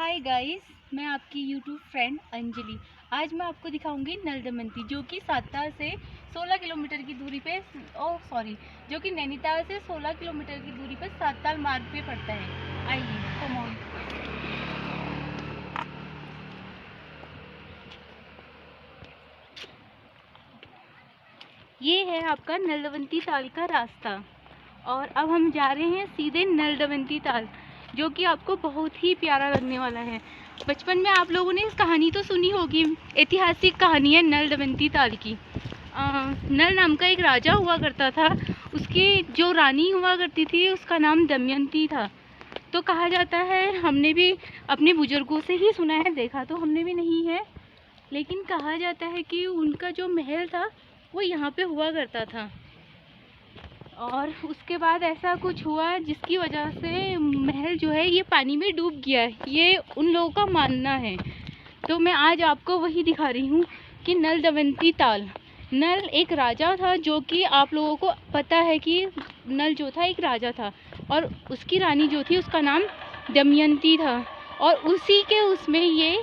Hi guys, मैं आपकी YouTube friend Anjali. आज मैं आपको दिखाऊंगी नल दमनती, जो कि सातार से 16 किलोमीटर की दूरी पे जो कि नैनीताल से 16 किलोमीटर की दूरी पर सातार मार्ग पे पड़ता है। आइए, कम ऑन। ये है आपका नल दमनती ताल का रास्ता और अब हम जा रहे हैं सीधे नल दमनती ताल, जो कि आपको बहुत ही प्यारा लगने वाला है। बचपन में आप लोगों ने इस कहानी तो सुनी होगी, ऐतिहासिक कहानी है नल दमनती ताल की। नल नाम का एक राजा हुआ करता था, उसकी जो रानी हुआ करती थी उसका नाम दमयंती था। तो कहा जाता है, हमने भी अपने बुजुर्गों से ही सुना है, देखा तो हमने भी नहीं है, लेकिन कहा जाता है कि उनका जो महल था वो यहाँ पे हुआ करता था। और उसके बाद ऐसा कुछ हुआ जिसकी वजह से महल जो है ये पानी में डूब गया है, ये उन लोगों का मानना है। तो मैं आज आपको वही दिखा रही हूँ कि नल दमयंती ताल। नल एक राजा था, जो कि आप लोगों को पता है कि नल जो था एक राजा था और उसकी रानी जो थी उसका नाम दमयंती था, और उसी के उसमें ये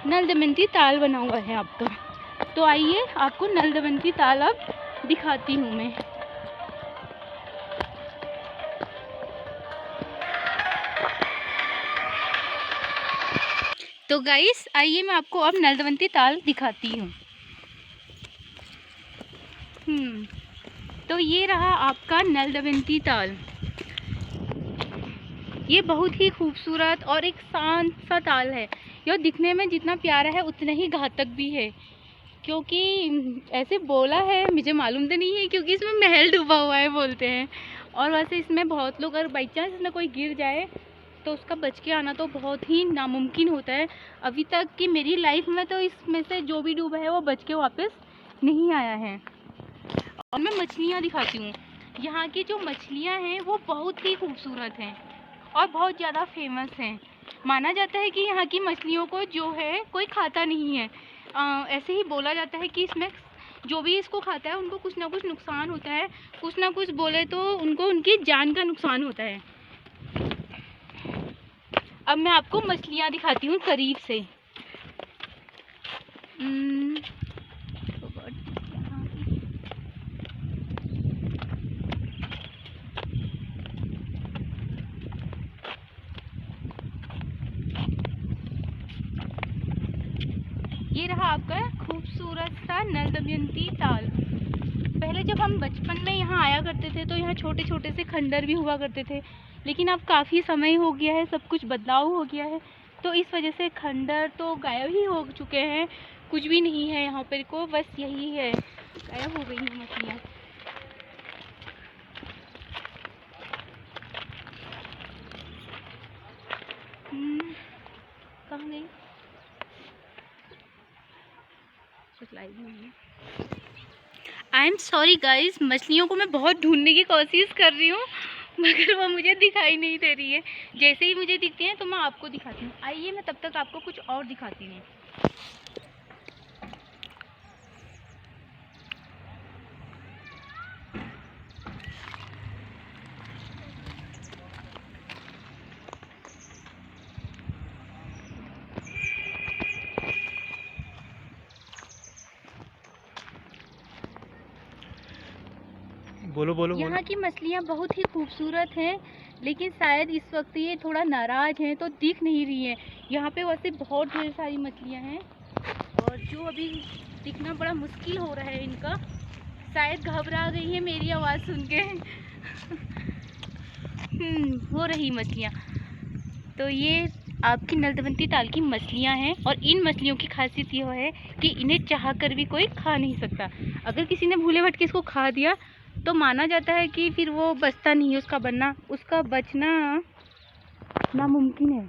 नल दमयंती ताल बना हुआ है आपका। तो आइए आपको नल दमयंती ताल अब दिखाती हूँ मैं। तो गाइस आइए मैं आपको अब नल दमयंती ताल दिखाती हूँ। तो ये रहा आपका नल दमयंती ताल। ये बहुत ही खूबसूरत और एक शांत सा ताल है। यह दिखने में जितना प्यारा है उतना ही घातक भी है, क्योंकि ऐसे बोला है, मुझे मालूम तो नहीं है, क्योंकि इसमें महल डूबा हुआ है बोलते हैं। और वैसे इसमें बहुत लोग, अगर बाई चांस इसमें कोई गिर जाए तो उसका बच के आना तो बहुत ही नामुमकिन होता है। अभी तक की मेरी लाइफ में तो इसमें से जो भी डूबा है वो बच के वापस नहीं आया है। और मैं मछलियाँ दिखाती हूँ। यहाँ की जो मछलियाँ हैं वो बहुत ही खूबसूरत हैं और बहुत ज़्यादा फेमस हैं। माना जाता है कि यहाँ की मछलियों को जो है कोई खाता नहीं है। ऐसे ही बोला जाता है कि इसमें जो भी इसको खाता है उनको कुछ ना कुछ नुकसान होता है, कुछ ना कुछ बोले तो उनको उनकी जान का नुकसान होता है। अब मैं आपको मछलियाँ दिखाती हूँ करीब से। ये रहा आपका खूबसूरत सा नल दमयंती ताल। पहले जब हम बचपन में यहाँ आया करते थे तो यहाँ छोटे छोटे से खंडर भी हुआ करते थे, लेकिन अब काफ़ी समय हो गया है, सब कुछ बदलाव हो गया है, तो इस वजह से खंडर तो गायब ही हो चुके हैं। कुछ भी नहीं है यहाँ पर को, बस यही है, गायब हो गई हैं मछलियाँ। कहाँ गई? आई एम सॉरी गाइज, मछलियों को मैं बहुत ढूंढने की कोशिश कर रही हूँ मगर वो मुझे दिखाई नहीं दे रही है। जैसे ही मुझे दिखती हैं तो मैं आपको दिखाती हूँ। आइए मैं तब तक आपको कुछ और दिखाती हूँ। बोलो बोलो। यहाँ की मछलियाँ बहुत ही खूबसूरत हैं, लेकिन शायद इस वक्त ये थोड़ा नाराज हैं तो दिख नहीं रही हैं। यहाँ पे वैसे बहुत ढेर सारी मछलियाँ हैं और जो अभी दिखना बड़ा मुश्किल हो रहा है इनका, शायद घबरा गई है मेरी आवाज़ सुन के हो रही मछलियाँ। तो ये आपकी नल दमयंती ताल की मछलियाँ हैं और इन मछलियों की खासियत यह है कि इन्हें चाह कर भी कोई खा नहीं सकता। अगर किसी ने भूले भटके इसको खा दिया तो माना जाता है कि फिर वो बचता नहीं है, उसका बचना नामुमकिन है।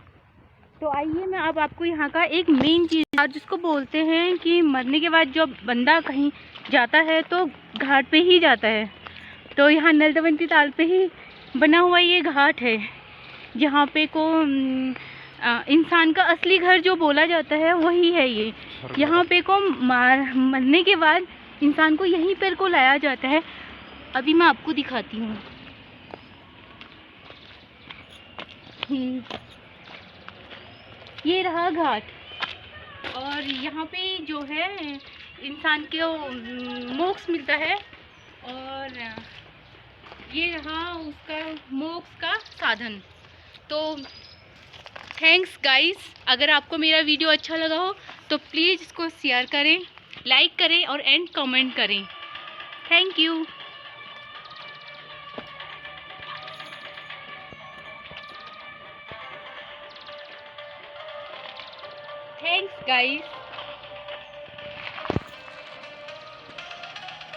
तो आइए मैं अब आपको यहाँ का एक मेन चीज़, जिसको बोलते हैं कि मरने के बाद जब बंदा कहीं जाता है तो घाट पे ही जाता है, तो यहाँ नल दमयंती ताल पे ही बना हुआ ये घाट है, जहाँ पे को इंसान का असली घर जो बोला जाता है वही है ये। यहाँ पे को मरने के बाद इंसान को यहीं पर को लाया जाता है। अभी मैं आपको दिखाती हूँ। ये रहा घाट, और यहाँ पे जो है इंसान को मोक्ष मिलता है, और ये रहा उसका मोक्ष का साधन। तो थैंक्स गाइस, अगर आपको मेरा वीडियो अच्छा लगा हो तो प्लीज़ इसको शेयर करें, लाइक करें और एंड कमेंट करें। Thank you. Thanks guys.